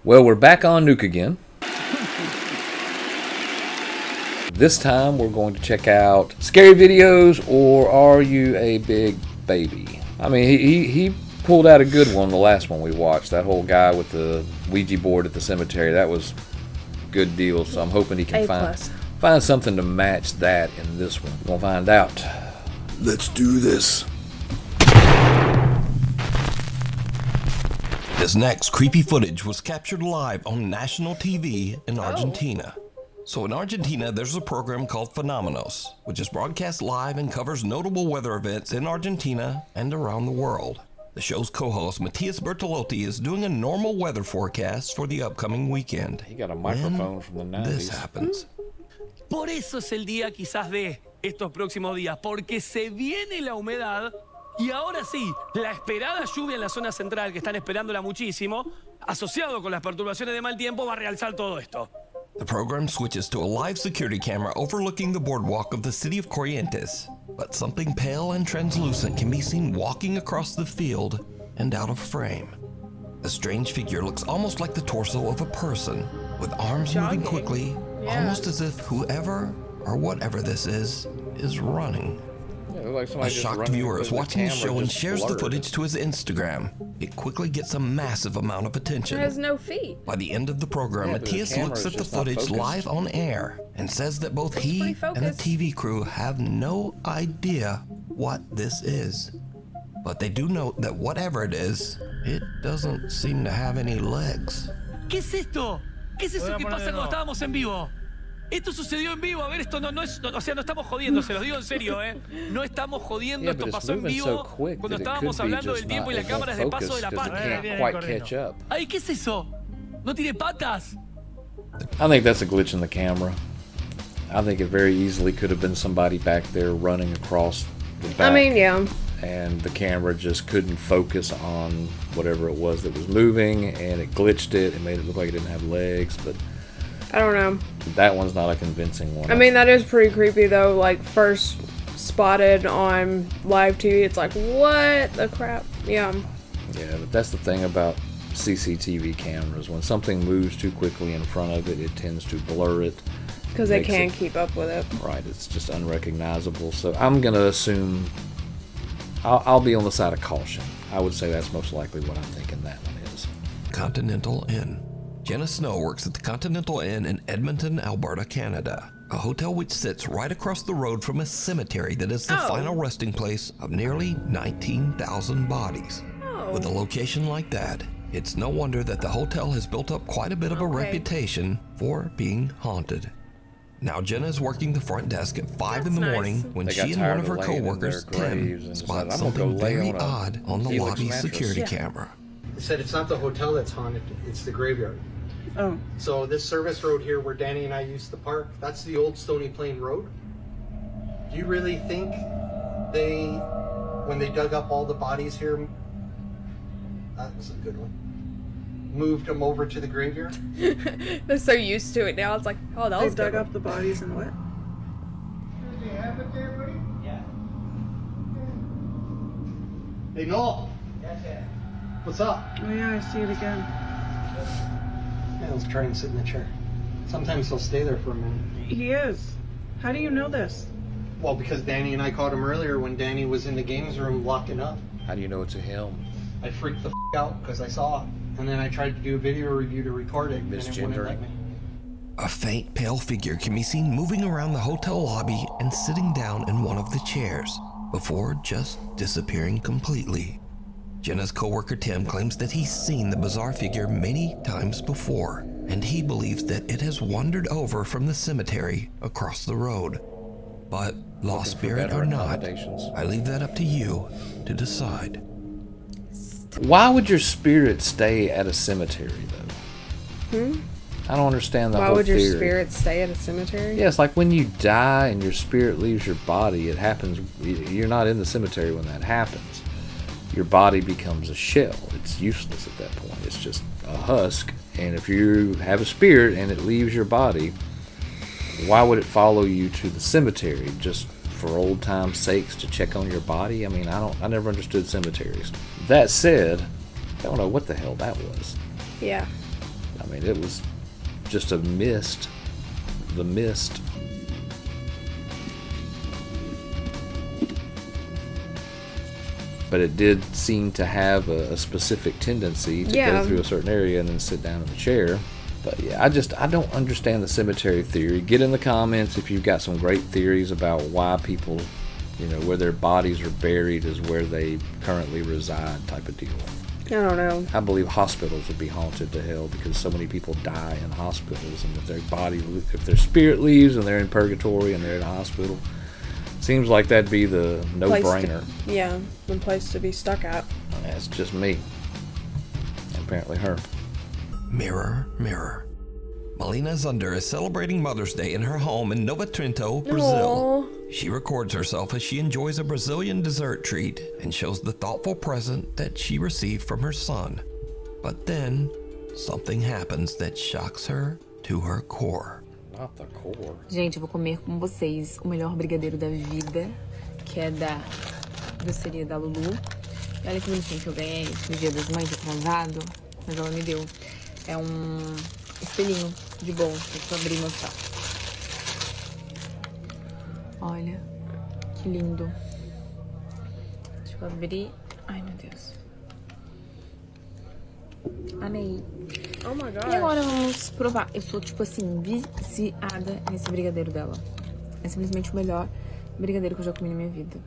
Well, we're back on Nuke again. This time we're going to check out scary videos, or are you a big baby? I mean, he pulled out a good one the last one we watched. That whole guy with the Ouija board at the cemetery, that was a good deal. So I'm hoping he can find something to match that in this one. We'll find out. Let's do this. This next creepy footage was captured live on national TV in Argentina. So in Argentina, there's a program called Fenómenos, which is broadcast live and covers notable weather events in Argentina and around the world. The show's co-host, Matias Bertolotti, is doing a normal weather forecast for the upcoming weekend. He got a microphone from the 90s. This happens. Por eso es el día quizás de estos próximos días, porque se viene la humedad y ahora sí, la esperada lluvia en la zona central, que están esperándola muchísimo, asociado con las perturbaciones de mal tiempo, va a realzar todo esto. The program switches to a live security camera overlooking the boardwalk of the city of Corrientes, but something pale and translucent can be seen walking across the field and out of frame. The strange figure looks almost like the torso of a person, with arms moving quickly, almost as if whoever or whatever this is running. A shocked viewer is watching the show and shares the footage to his Instagram. It quickly gets a massive amount of attention. It has no feet. By the end of the program, Matias looks at the footage live on air and says that both he and the TV crew have no idea what this is. But they do note that whatever it is, it doesn't seem to have any legs. ¿Qué es esto? ¿Qué es eso que pasa cuando estábamos en vivo? Esto sucedió en vivo, a ver, esto no es, o sea, no estamos jodiendo, se los digo en serio, No estamos jodiendo, esto pasó en vivo cuando estábamos hablando del tiempo y la cámara es de paso de la pata. Ay, ¿qué es eso? ¿No tiene patas? I think that's a glitch in the camera. I think it very easily could have been somebody back there running across the back. I mean, yeah. And the camera just couldn't focus on whatever it was that was moving, and it glitched it. It made it look like it didn't have legs, but I don't know. That one's not a convincing one. I mean, that is pretty creepy, though. Like, first spotted on live TV, it's like, what the crap? Yeah. Yeah, but that's the thing about CCTV cameras. When something moves too quickly in front of it, it tends to blur it. Because they can't keep up with it. Right, it's just unrecognizable. So I'm going to assume I'll be on the side of caution. I would say that's most likely what I'm thinking that one is. Continental Inn. Jenna Snow works at the Continental Inn in Edmonton, Alberta, Canada, a hotel which sits right across the road from a cemetery that is the final resting place of nearly 19,000 bodies. With a location like that, it's no wonder that the hotel has built up quite a bit of a reputation for being haunted. Now Jenna is working the front desk at 5 in the morning when she and one of her co-workers, Tim, spot something very odd on the lobby security camera. They said it's not the hotel that's haunted, it's the graveyard. Oh. So this service road here where Danny and I used to park, that's the old Stony Plain Road. Do you really think when they dug up all the bodies here, that was a good one, moved them over to the graveyard? They're so used to it now, it's like, oh, that was They dug up the bodies and what? Do you have it there, buddy? Yeah. Hey, Noel. Yes, yeah. What's up? Oh yeah, I see it again. Yeah, let's try and sit in the chair. Sometimes he'll stay there for a minute. He is. How do you know this? Well, because Danny and I caught him earlier when Danny was in the games room locking up. How do you know it's a him? I freaked the out because I saw it. And then I tried to do a video review to record it, and it wouldn't let me. A faint, pale figure can be seen moving around the hotel lobby and sitting down in one of the chairs, before just disappearing completely. Jenna's co-worker Tim claims that he's seen the bizarre figure many times before, and he believes that it has wandered over from the cemetery across the road. But lost spirit or not, I leave that up to you to decide. Why would your spirit stay at a cemetery, though? I don't understand the whole theory. Why would your spirit stay at a cemetery? Yeah, it's like when you die and your spirit leaves your body, it happens, you're not in the cemetery when that happens. Your body becomes a shell. It's useless at that point. It's just a husk. And if you have a spirit and it leaves your body, why would it follow you to the cemetery? Just for old time's sakes to check on your body? I mean, I never understood cemeteries. That said, I don't know what the hell that was. Yeah. I mean, it was just a mist. The mist. But it did seem to have a specific tendency to go through a certain area and then sit down in the chair. But yeah, I don't understand the cemetery theory. Get in the comments if you've got some great theories about why people, you know, where their bodies are buried is where they currently reside type of deal. I don't know. I believe hospitals would be haunted to hell because so many people die in hospitals, and if their spirit leaves and they're in purgatory and they're in a hospital, seems like that'd be the no-brainer. The place to be stuck at. That's just me. And apparently her. Mirror, mirror. Melina Zunder is celebrating Mother's Day in her home in Nova Trento, Brazil. Aww. She records herself as she enjoys a Brazilian dessert treat and shows the thoughtful present that she received from her son. But then, something happens that shocks her to her core. Not the core. Gente, eu vou comer com vocês o melhor brigadeiro da vida, que é da doceria da Lulu. E olha que bonitinho que eu ganhei no Dia das Mães atrasado, mas ela me deu. É espelhinho de bolo, deixa eu abrir e mostrar. Olha, que lindo. Deixa eu abrir. Ai, meu Deus. Amei. Oh my gosh. E agora vamos provar. Eu sou, tipo assim, viciada nesse brigadeiro dela. É simplesmente o melhor brigadeiro que eu já comi na minha vida.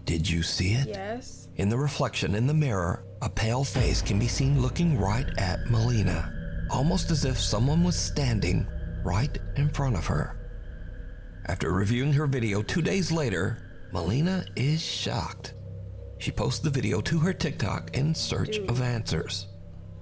Did you see it? Yes. In the reflection in the mirror, a pale face can be seen looking right at Melina, almost as if someone was standing right in front of her. After reviewing her video 2 days later, Melina is shocked. She posts the video to her TikTok in search of answers.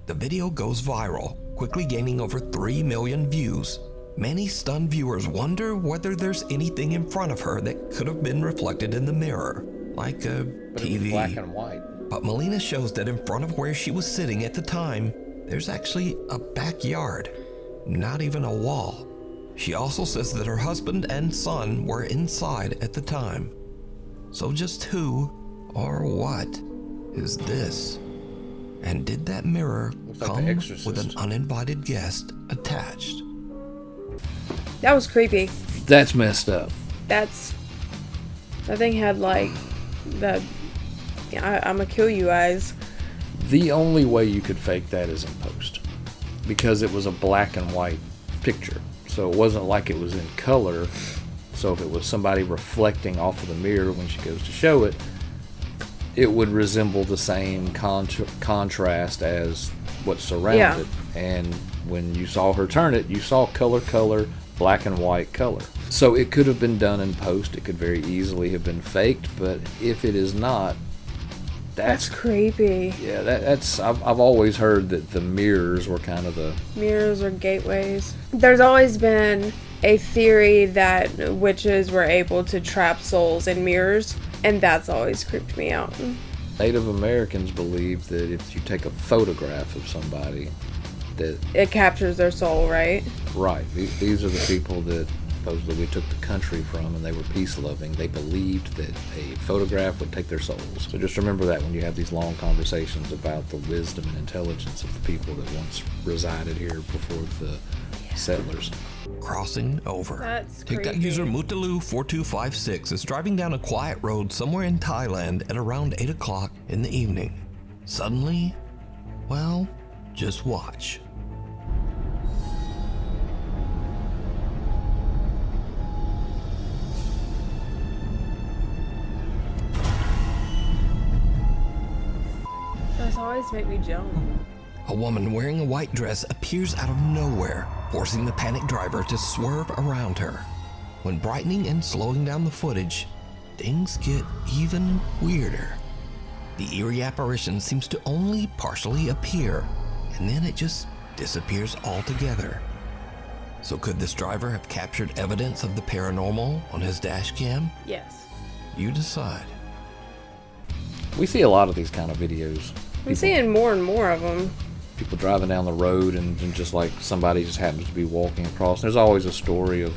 The video goes viral, quickly gaining over 3 million views. Many stunned viewers wonder whether there's anything in front of her that could have been reflected in the mirror, like a But TV. it was black and white. But Melina shows that in front of where she was sitting at the time, there's actually a backyard, not even a wall. She also says that her husband and son were inside at the time. So just who or what is this? And did that mirror Looks like come The Exorcist. with an uninvited guest attached? That was creepy. That's messed up. That thing had like I'm gonna kill you guys. The only way you could fake that is in post, because it was a black and white picture, so it wasn't like it was in color. So if it was somebody reflecting off of the mirror when she goes to show it, it would resemble the same contrast as what surrounded it. And when you saw her turn it, you saw color, black and white color. So it could have been done in post. It could very easily have been faked, but if it is not, That's creepy. yeah, I've always heard that the mirrors were kind of the Mirrors or gateways. There's always been a theory that witches were able to trap souls in mirrors, and that's always creeped me out. Native Americans believe that if you take a photograph of somebody, that It captures their soul, right? right, these are the people that supposedly we took the country from, and they were peace loving. They believed that a photograph would take their souls. So just remember that when you have these long conversations about the wisdom and intelligence of the people that once resided here before the settlers. Crossing over. That's TikTok creepy. user Mutalu4256 is driving down a quiet road somewhere in Thailand at around 8 o'clock in the evening. Suddenly, well, just watch. Those always make me jump. A woman wearing a white dress appears out of nowhere, forcing the panicked driver to swerve around her. When brightening and slowing down the footage, things get even weirder. The eerie apparition seems to only partially appear, and then it just disappears altogether. So could this driver have captured evidence of the paranormal on his dash cam? Yes. You decide. We see a lot of these kind of videos. I'm seeing more and more of them. People driving down the road and just like somebody just happens to be walking across. There's always a story of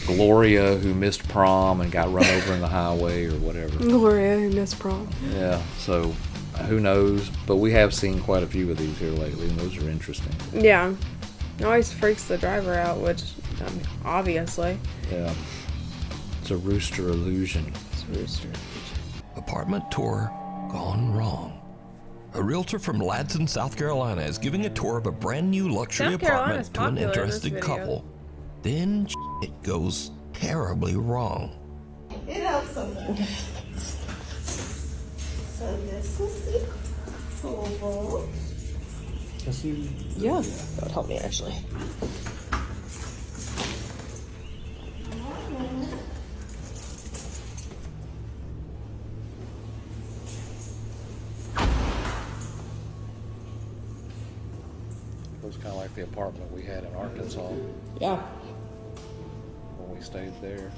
Gloria who missed prom and got run over in the highway or whatever. Gloria, who missed prom. Yeah, so Who knows? But we have seen quite a few of these here lately, and those are interesting. Yeah. It always freaks the driver out, which, obviously. Yeah. It's a rooster illusion. It's a rooster. Apartment tour gone wrong. A realtor from Ladson, South Carolina is giving a tour of a brand new luxury South Carolina's apartment to an popular in this interested video. couple. Then it goes terribly wrong. It helps sometimes. So this is the pool. Yeah, that would help me actually. Looks kind of like the apartment we had in Arkansas Yeah. when we stayed there.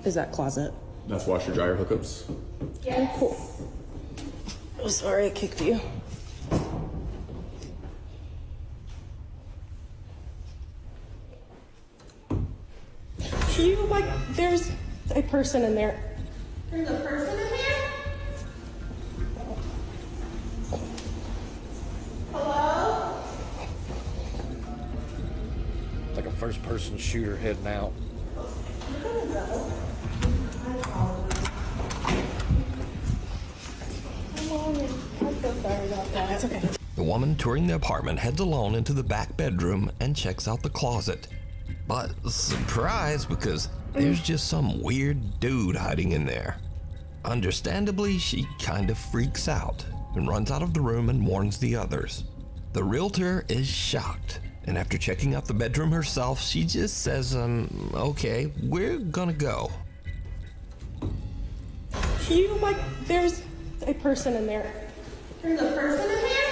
Is that closet? That's washer dryer hookups. Yeah. Cool. Oh, sorry, I kicked you. Do you like? There's a person in there. There's a person in there. Hello? Like a first-person shooter heading out. I'm so sorry about that. It's okay. The woman touring the apartment heads alone into the back bedroom and checks out the closet. But surprise, because there's just some weird dude hiding in there. Understandably, she kind of freaks out and runs out of the room and warns the others. The realtor is shocked, and after checking out the bedroom herself, she just says, okay, we're gonna go. Do you like? There's a person in there. There's a person in there.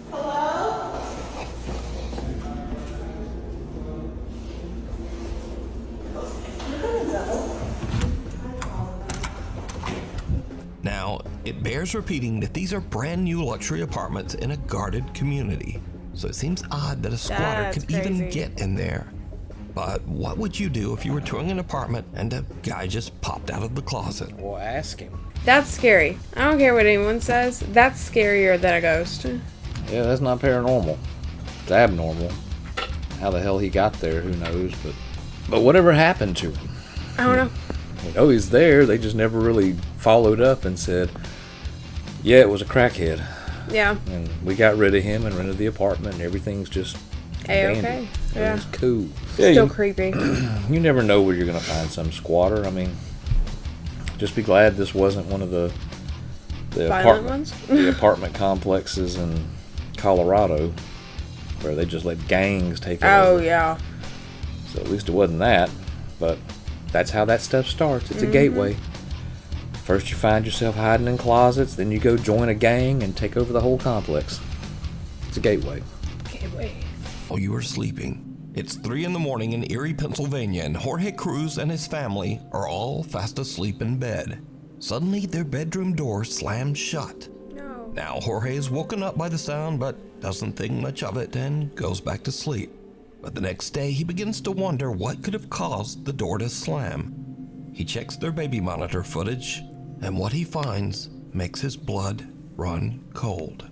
Hello? Now, it bears repeating that these are brand new luxury apartments in a guarded community, so it seems odd that a squatter That's could even crazy. get in there. But what would you do if you were touring an apartment and a guy just popped out of the closet? Well, ask him. That's scary. I don't care what anyone says. That's scarier than a ghost. Yeah, that's not paranormal. It's abnormal. How the hell he got there, who knows? But whatever happened to him? I don't know. We know he's there. They just never really followed up and said, yeah, it was a crackhead. Yeah. And we got rid of him and rented the apartment, and everything's just A-okay. dandy. Yeah. It's cool. Yeah, Still creepy. you never know where you're going to find some squatter. I mean, just be glad this wasn't one of the Violent ones? the apartment complexes in Colorado where they just let gangs take it Oh, over. yeah. So at least it wasn't that. But that's how that stuff starts. It's a gateway. First you find yourself hiding in closets, then you go join a gang and take over the whole complex. It's a gateway. Gateway. While you are sleeping, it's 3 in the morning in Erie, Pennsylvania, and Jorge Cruz and his family are all fast asleep in bed. Suddenly, their bedroom door slams shut. No. Now, Jorge is woken up by the sound, but doesn't think much of it and goes back to sleep. But the next day, he begins to wonder what could have caused the door to slam. He checks their baby monitor footage, and what he finds makes his blood run cold.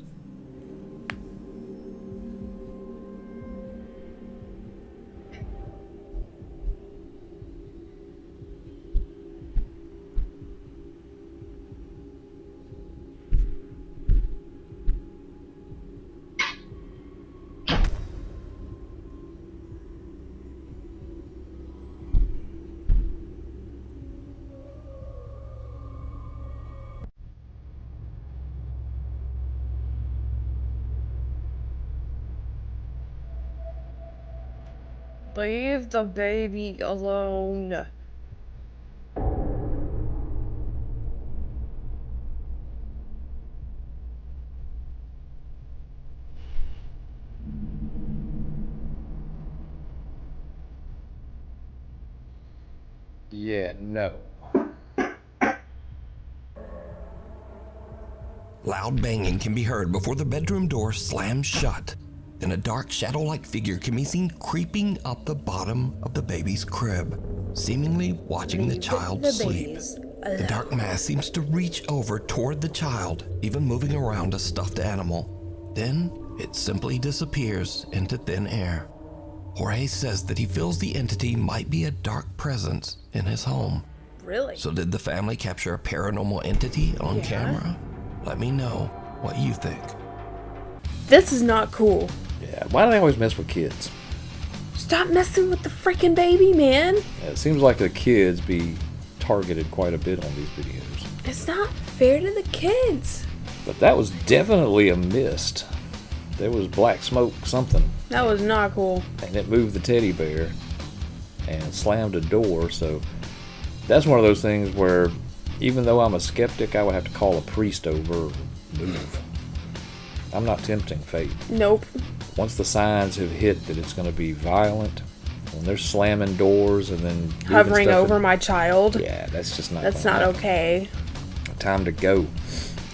Leave the baby alone. Yeah, no. Loud banging can be heard before the bedroom door slams shut. Then a dark shadow-like figure can be seen creeping up the bottom of the baby's crib. seemingly watching the child sleep. The dark mass seems to reach over toward the child, even moving around a stuffed animal. Then it simply disappears into thin air. Jorge says that he feels the entity might be a dark presence in his home. Really? So did the family capture a paranormal entity on camera? Let me know what you think. This is not cool. Yeah, why do they always mess with kids? Stop messing with the freaking baby, man. Yeah, it seems like the kids be targeted quite a bit on these videos. It's not fair to the kids. But that was definitely a mist. There was black smoke something. That was not cool. And it moved the teddy bear and slammed a door. So that's one of those things where even though I'm a skeptic, I would have to call a priest over and move. I'm not tempting fate. Nope. Once the signs have hit that it's going to be violent, when they're slamming doors and then Hovering over my child. Yeah, that's just not. That's not okay. Time to go.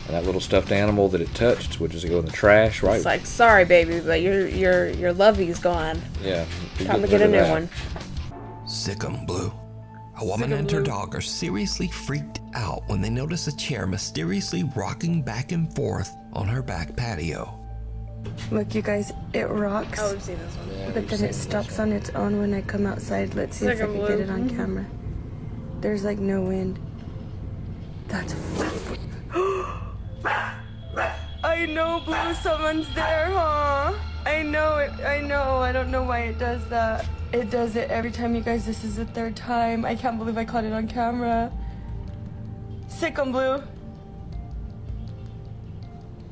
And that little stuffed animal that it touched would just go in the trash, right? It's like, sorry, baby, but your lovey's gone. Yeah. Time to get a new one. Sick 'em, Blue. A woman and her dog are seriously freaked out when they notice a chair mysteriously rocking back and forth on her back patio. Look, you guys, it rocks. Oh, we've seen this one. Yeah, But then it stops on its own when I come outside. Let's see if I can get it on camera. There's like no wind. That's I know, Blue, someone's there, huh? I know it, I know. I don't know why it does that. It does it every time, you guys. This is the third time. I can't believe I caught it on camera. Sick 'em, Blue.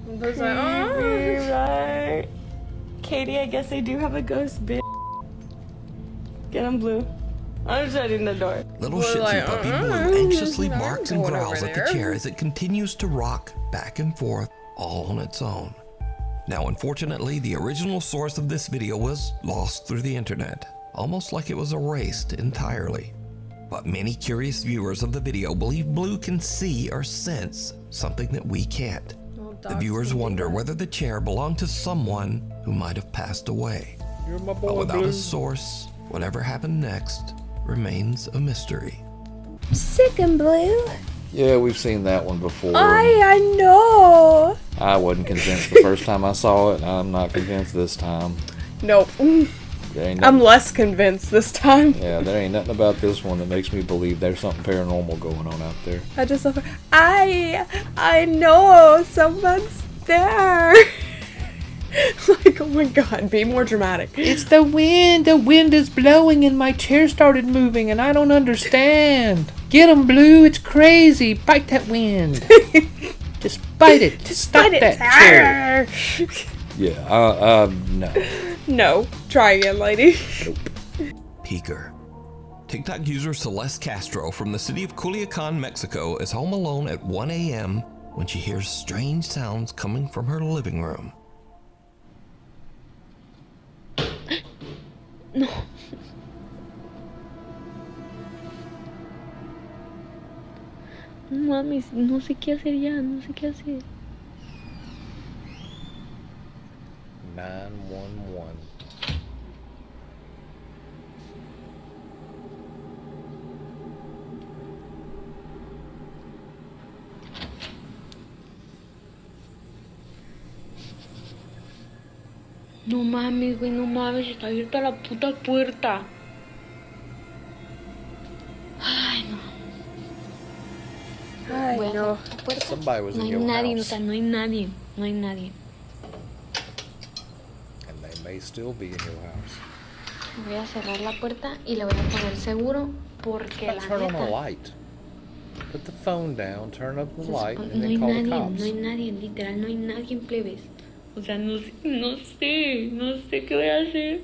Blue's like, oh. Right. Katie, I guess I do have a ghost, bitch. Get him, Blue. I'm shutting the door. Little Shih Tzu puppy Blue anxiously barks and growls at the chair as it continues to rock back and forth all on its own. Now, unfortunately, the original source of this video was lost through the internet, almost like it was erased entirely. But many curious viewers of the video believe Blue can see or sense something that we can't. The viewers wonder whether the chair belonged to someone who might have passed away. You're my boy, But without Blue. a source, whatever happened next remains a mystery. Sick and Blue. Yeah, we've seen that one before. I know. I wasn't convinced the first time I saw it. I'm not convinced this time. Nope. There ain't I'm nothing, less convinced this time. yeah, there ain't nothing about this one that makes me believe there's something paranormal going on out there. I just love her. I know someone's there. Like, oh my god, be more dramatic. It's the wind. The wind is blowing and my chair started moving and I don't understand. Get 'em, Blue. It's crazy. Bite that wind. Just bite it. Stop Bite it. that chair. Yeah, no. No. Try again, lady. Nope. Peeker. TikTok user Celeste Castro from the city of Culiacan, Mexico is home alone at 1 a.m. when she hears strange sounds coming from her living room. No. No mames, no sé qué hacer ya, no sé qué hacer. 911. No mames, güey, no mames, está abierta la puta puerta. Ay, no. Ay, Voy a no. cerrar la puerta. Somebody was No in hay your nadie, house. o sea, no hay nadie, no hay nadie. And they may still be in your house. Voy a cerrar la puerta y le voy a poner seguro porque la Turn on the neta. light. Put the phone down, turn up the Se light, supone- and no hay then call the nadie, cops. no hay nadie, literal, no hay nadie en plebes. O sea, no sé qué voy a hacer.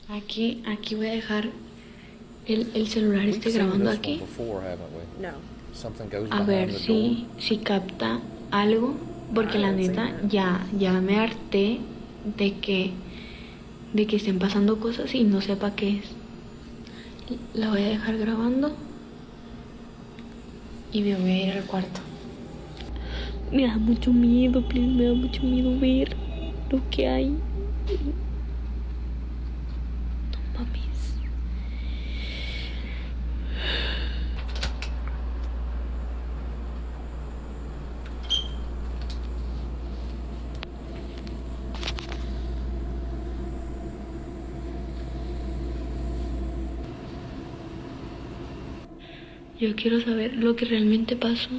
Aquí voy a dejar el celular We've este seen grabando this aquí. one before, haven't we? No. Something goes A behind ver the si capta algo, porque la neta ya me harté de que estén pasando cosas y no sepa qué es. La voy a dejar grabando y me voy a ir al cuarto. Me da mucho miedo, please, me da mucho miedo ver lo que hay. No mames. Yo quiero saber lo que realmente pasó.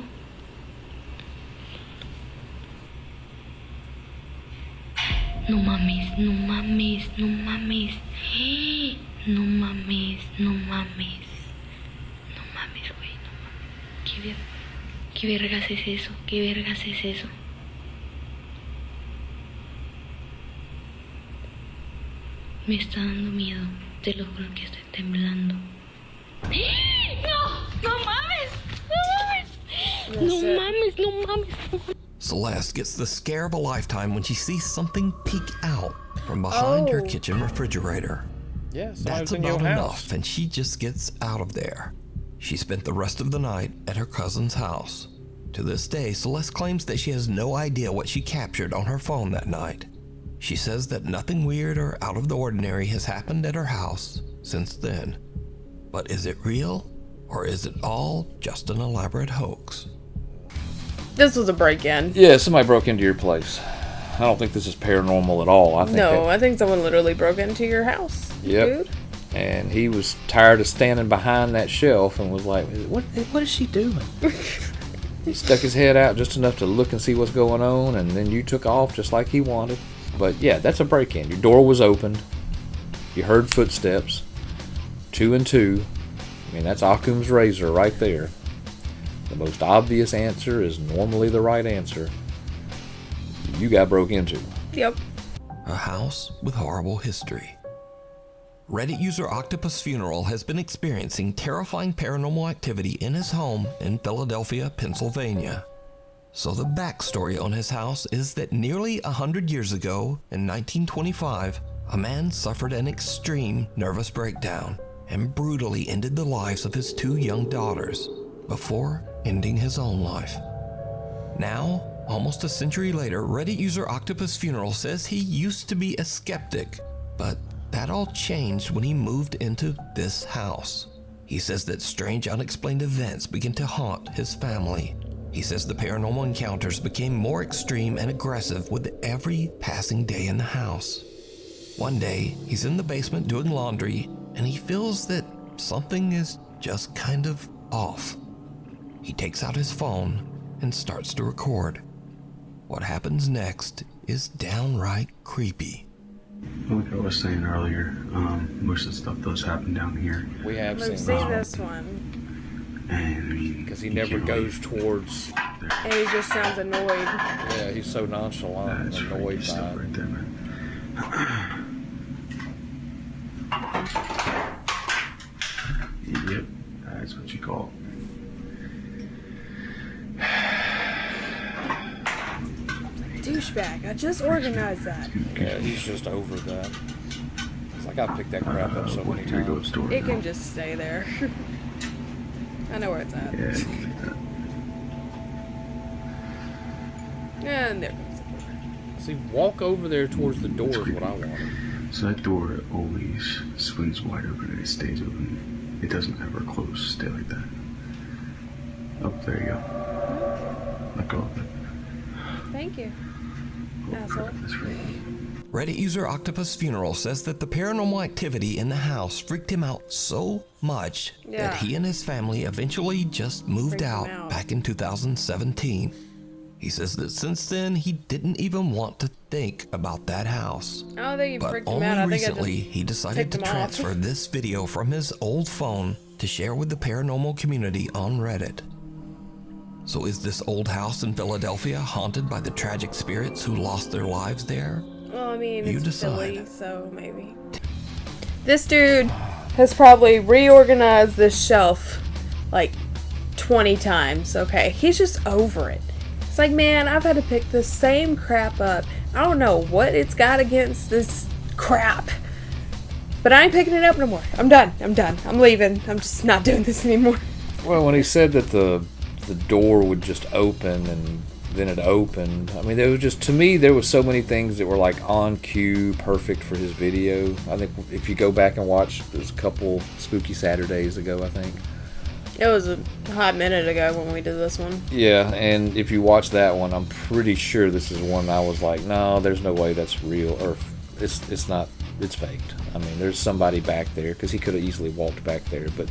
No mames, no mames, no mames. No mames, no mames. No mames, güey, no mames. ¿Qué vergas es eso? ¿Qué vergas es eso? Me está dando miedo. Te lo juro que estoy temblando. ¡No! ¡No mames! ¡No mames! ¡No mames! ¡No mames! Celeste gets the scare of a lifetime when she sees something peek out from behind her kitchen refrigerator. Yeah, that's about enough, and she just gets out of there. She spent the rest of the night at her cousin's house. To this day, Celeste claims that she has no idea what she captured on her phone that night. She says that nothing weird or out of the ordinary has happened at her house since then. But is it real, or is it all just an elaborate hoax? This was a break-in. Yeah, somebody broke into your place. I don't think this is paranormal at all. I think someone literally broke into your house. Yep. Dude. And he was tired of standing behind that shelf and was like, what is she doing? He stuck his head out just enough to look and see what's going on, and then you took off just like he wanted. But yeah, that's a break-in. Your door was opened. You heard footsteps. 2 and 2. I mean, that's Occam's razor right there. The most obvious answer is normally the right answer. You got broke into. Yep. A house with horrible history. Reddit user Octopus Funeral has been experiencing terrifying paranormal activity in his home in Philadelphia, Pennsylvania. So the backstory on his house is that nearly 100 years ago, in 1925, a man suffered an extreme nervous breakdown and brutally ended the lives of his 2 young daughters before ending his own life. Now, almost a century later, Reddit user Octopus Funeral says he used to be a skeptic, but that all changed when he moved into this house. He says that strange unexplained events began to haunt his family. He says the paranormal encounters became more extreme and aggressive with every passing day in the house. One day, he's in the basement doing laundry, and he feels that something is just kind of off. He takes out his phone and starts to record. What happens next is downright creepy. Like I was saying earlier, most of the stuff does happen down here. We have Let's seen see this this one. And I mean, because he never goes towards. And he just sounds annoyed. Yeah, he's so nonchalant and annoyed by it. Right there, man. Yep, that's what you call it. Douchebag, I just organized that. Yeah, he's just over that. It's like I've picked that crap up so many times. It can just stay there. I know where it's at. Yeah, and there goes the door. See, walk over there towards the door is what I want. So that door always swings wide open and it stays open. It doesn't ever close. Stay like that. Oh, there you go. Let go of it. Thank you, asshole. Reddit user Octopus Funeral says that the paranormal activity in the house freaked him out so much that he and his family eventually just moved out back in 2017. He says that since then, he didn't even want to think about that house. I don't think you But freaked him only out. I think recently, he decided to transfer this video from his old phone to share with the paranormal community on Reddit. So is this old house in Philadelphia haunted by the tragic spirits who lost their lives there? Well, I mean, You it's decide. Philly, so maybe. This dude has probably reorganized this shelf like 20 times, okay? He's just over it. It's like, man, I've had to pick the same crap up. I don't know what it's got against this crap, but I ain't picking it up no more. I'm done. I'm leaving. I'm just not doing this anymore. Well, when he said that the door would just open and then it opened, I mean, there was just, to me, there was so many things that were like on cue, perfect for his video. I think if you go back and watch, there's a couple Spooky Saturdays ago, I think. It was a hot minute ago when we did this one. Yeah, and if you watch that one, I'm pretty sure this is one I was like, no, there's no way that's real, or it's not, it's faked. I mean, there's somebody back there, because he could have easily walked back there, but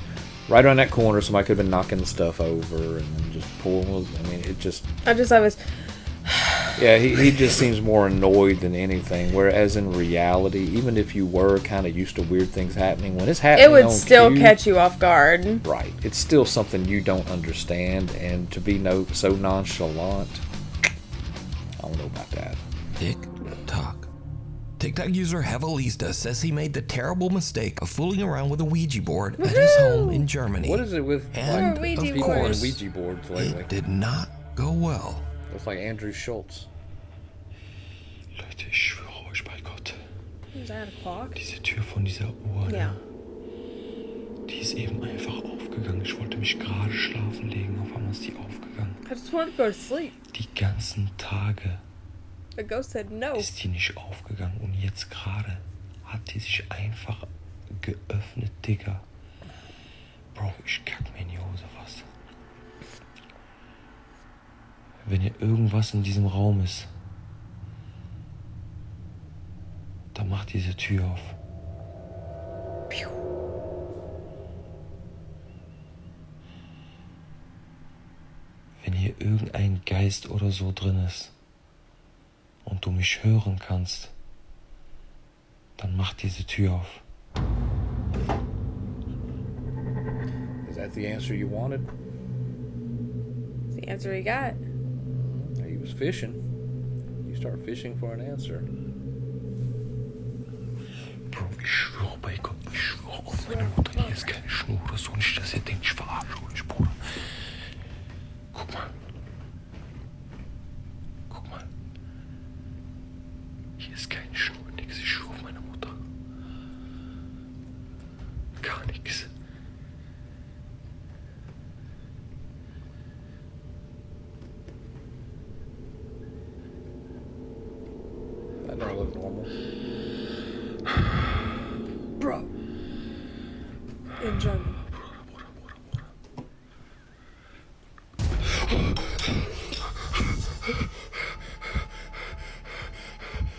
Right around that corner, somebody could have been knocking the stuff over and then just pulling. I mean, it just. I was. Yeah, he just seems more annoyed than anything. Whereas in reality, even if you were kind of used to weird things happening, when it's happening, it would on still cue, catch you off guard. Right. It's still something you don't understand, and to be so nonchalant, I don't know about that. Tick-tock. TikTok user Hevelista says he made the terrible mistake of fooling around with a Ouija board at his home in Germany. What is it with and of course, Ouija boards lately? It did not go well. Looks like Andrew Schultz. Leute, ich schwöre euch bei Gott. Is that a clock? Diese Tür von dieser Uhr, yeah. Die ist eben einfach aufgegangen. Ich wollte mich gerade schlafen legen, auf einmal ist die aufgegangen. I just want to go to sleep. Die ganzen Tage The ghost said no. ist die nicht aufgegangen und jetzt gerade hat die sich einfach geöffnet, Digga. Bro, ich kack mir in die Hose fast. Wenn hier irgendwas in diesem Raum ist, dann macht diese Tür auf. Wenn hier irgendein Geist oder so drin ist und du mich hören kannst, dann mach diese Tür auf. Is that the answer you wanted? It's the answer he got. He was fishing. You start fishing for an answer. Bro, ich schwöre bei Gott, ich schwöre auf meine Mutter, hier ist keine Schnur oder so. Nicht, dass ihr denkt, ich verarsche euch, Bruder. Guck mal. Guck mal. Hier ist keine Schnur, nix. Ich schwöre auf meine Mutter. Gar nix. That don't look normal. Bro. In German.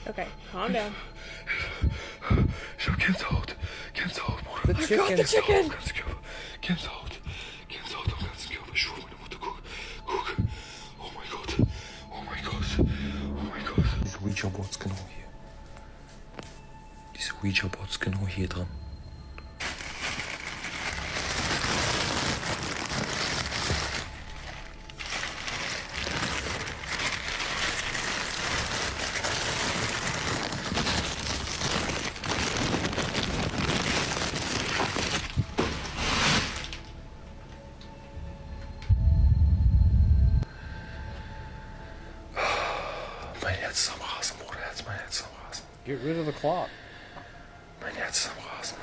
Okay, calm down. Ich hab Gänsehaut. Gänsehaut, Bruder. The chicken. The chicken. Gänsehaut. Gänsehaut am ganzen Körper. Ich schwöre, meine Mutter, guck. Guck. Oh mein Gott. Oh mein Gott. Oh mein Gott. Diese Ouija-Boards genau hier. Diese Ouija-Boards genau hier dran. Mein Herz ist am Rasen, Bruder. Mein Herz ist am Rasen. Get rid of the clock. Mein Herz ist am Rasen.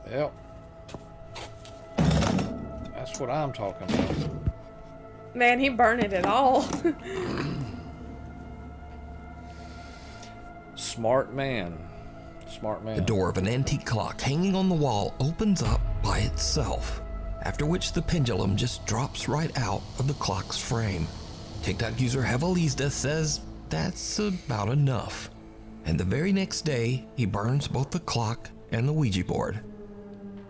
Yep. That's what I'm talking about. Man, he burned it all. Smart man. Smart man. The door of an antique clock hanging on the wall opens up by itself, after which the pendulum just drops right out of the clock's frame. TikTok user Hevelista says that's about enough. And the very next day, he burns both the clock and the Ouija board.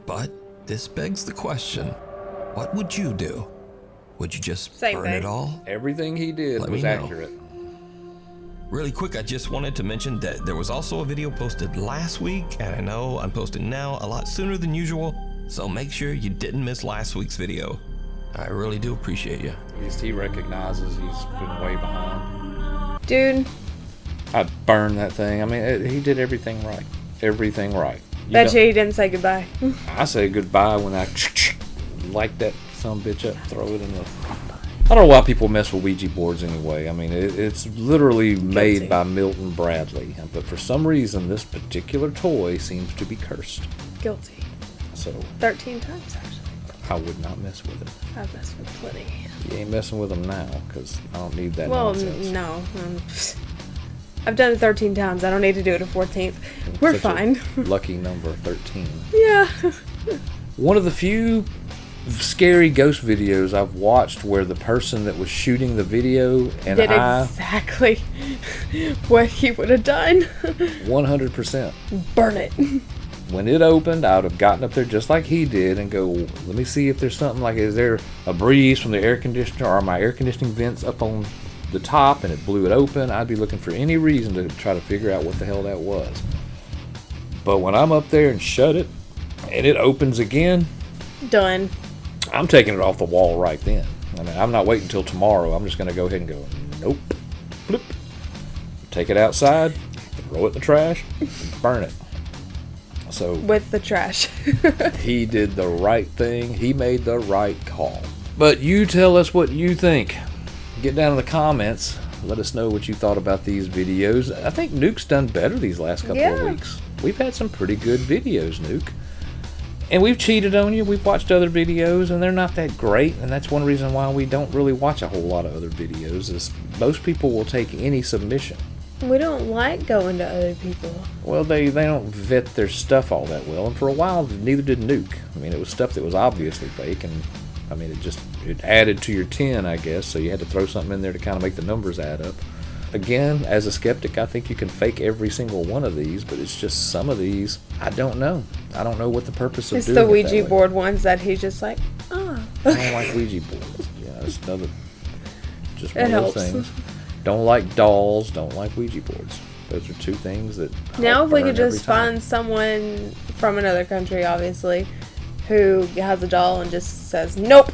But this begs the question, what would you do? Would you just Same burn thing. it all? Everything he did Let was me know. accurate. Really quick, I just wanted to mention that there was also a video posted last week, and I know I'm posting now a lot sooner than usual, so make sure you didn't miss last week's video. I really do appreciate you. At least he recognizes he's been way behind. Dude, I'd burn that thing. I mean, he did everything right. Everything right. bet you he didn't say goodbye. I say goodbye when I light that some bitch up, throw it in the... I don't know why people mess with Ouija boards anyway. I mean, it's literally made by Milton Bradley. But for some reason, this particular toy seems to be cursed. Guilty. So 13 times, actually. I would not mess with it. I've messed with plenty. You ain't messing with them now, because I don't need that Well, nonsense. no. I've done it 13 times. I don't need to do it a 14th. We're Such a fine. lucky number, 13. Yeah. One of the few scary ghost videos I've watched where the person that was shooting the video and Did I exactly what he would have done. 100% Burn it. when it opened, I would have gotten up there just like he did and go, let me see if there's something like, is there a breeze from the air conditioner, or are my air conditioning vents up on the top and it blew it open? I'd be looking for any reason to try to figure out what the hell that was. But when I'm up there and shut it and it opens again, done. I'm taking it off the wall right then. I mean, I'm not waiting until tomorrow. I'm just going to go ahead and go, nope, bloop. Take it outside, throw it in the trash, and burn it. So with the trash. He did the right thing. He made the right call. But you tell us what you think. Get down in the comments. Let us know what you thought about these videos. I think Nuke's done better these last couple of weeks. We've had some pretty good videos, Nuke. And we've cheated on you. We've watched other videos, and they're not that great. And that's one reason why we don't really watch a whole lot of other videos, is most people will take any submission. We don't like going to other people. Well, they don't vet their stuff all that well. And for a while, neither did Nuke. I mean, it was stuff that was obviously fake. And, I mean, it added to your 10, I guess. So you had to throw something in there to kind of make the numbers add up. Again, as a skeptic, I think you can fake every single one of these, but it's just some of these, I don't know. I don't know what the purpose of it's doing it. It's the Ouija board ones that he's just like, oh. I don't like Ouija boards. Yeah, it's another, just one it of those helps. things. Don't like dolls, don't like Ouija boards. Those are two things that now if we could burn just every time. find someone from another country, obviously, who has a doll and just says, nope.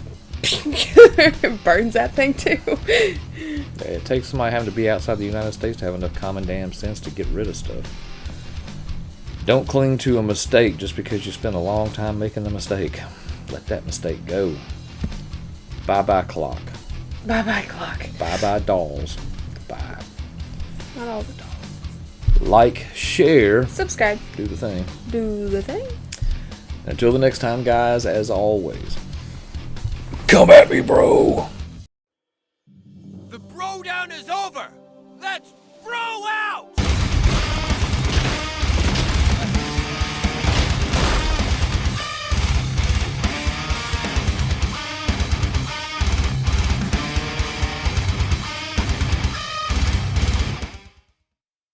Burns that thing too. It takes somebody having to be outside the United States to have enough common damn sense to get rid of stuff. Don't cling to a mistake just because you spent a long time making the mistake. Let that mistake go. Bye-bye clock. Bye-bye clock. Bye-bye dolls. Bye. Not all the dolls. Like, share. Subscribe. Do the thing. Do the thing. Until the next time, guys, as always, come at me, bro. The Brodown is over. Let's bro out.